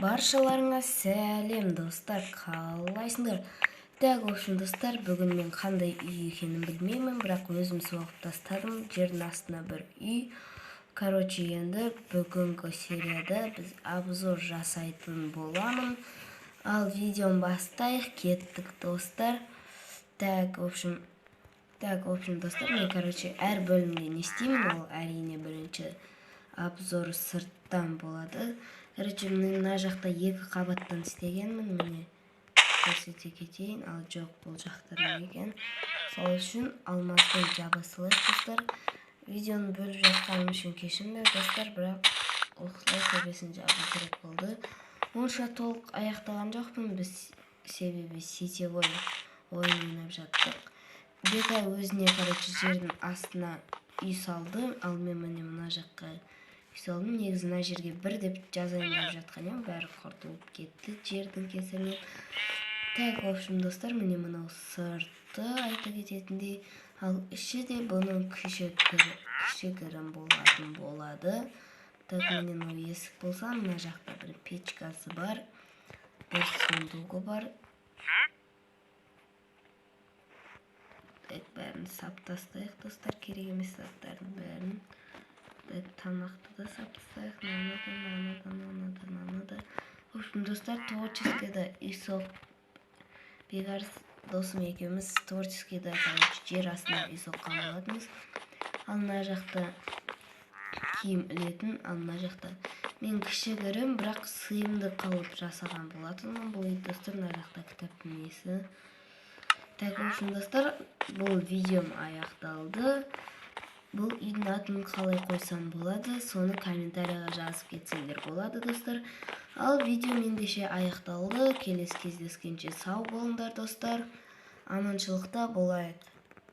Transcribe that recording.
Баршаларыңа сәлем достар, қалайсыңдар? Так, в общем, достар, бүгін мен қандай үй екенін білмеймін, бірақ өзім соғып тастадым. Жердің астына бір үй. Короче, енді бүгінгі серияда біз обзор жасайтын боламын. Ал видеоны бастайық, кеттік достар. Так, в общем, достар, мен, әр бөлімде не істеймін, ол әрине бірінші обзор сырттан болады. Мен мына жақта екі қабаттан істегенмін, міне көрсете кетейін, ал жоқ, бұл жақтар екен. Сол үшін алмазбен жабысылайық достар. Видеоны бөліп жатқаным үшін кешіріңдер достар, бірақ осылай төбесін жабу керек болды. Онша толық аяқтаған жоқпын, біз себебі сетевой ойын ойнап жаттық. Бека өзіне жердің астына үй салды, ал мен міне мына жаққа үй салдым. Негізі мына жерге бір деп жазайын деп жатқан едім, бәрі құртылып кетті жердің кесірінен. Так, в общем, достар, міне мынау сырты айта кететіндей, ал іші де бұның кішігірім болатын болады. Так, міне мынау есік болса, мына жақта бір печкасы бар, бір сундуғы бар. Бәрін саптастайық достар, керек емес заттардың бәрін. Тамақты да саптастайық, наны да. В общем, достар, творческийда үй Бегарс досым екеуміз творческийда жер астына үй соққан болатынбыз. Ал мына жақта киім ілетін, ал мына жақта мен кішігірім, бірақ сыйымды қылып жасаған болатынмын. Бұл үй достар, мына жақта кітаптың несі. Так, в общем, достар, бұл видеом аяқталды. Бұл үйдің атын қалай қойсам болады, соны комментарияға жазып кетсеңдер болады достар. Ал видео мендеше аяқталды. Келесі кездескенше сау болыңдар достар. Аманшылықта болайық.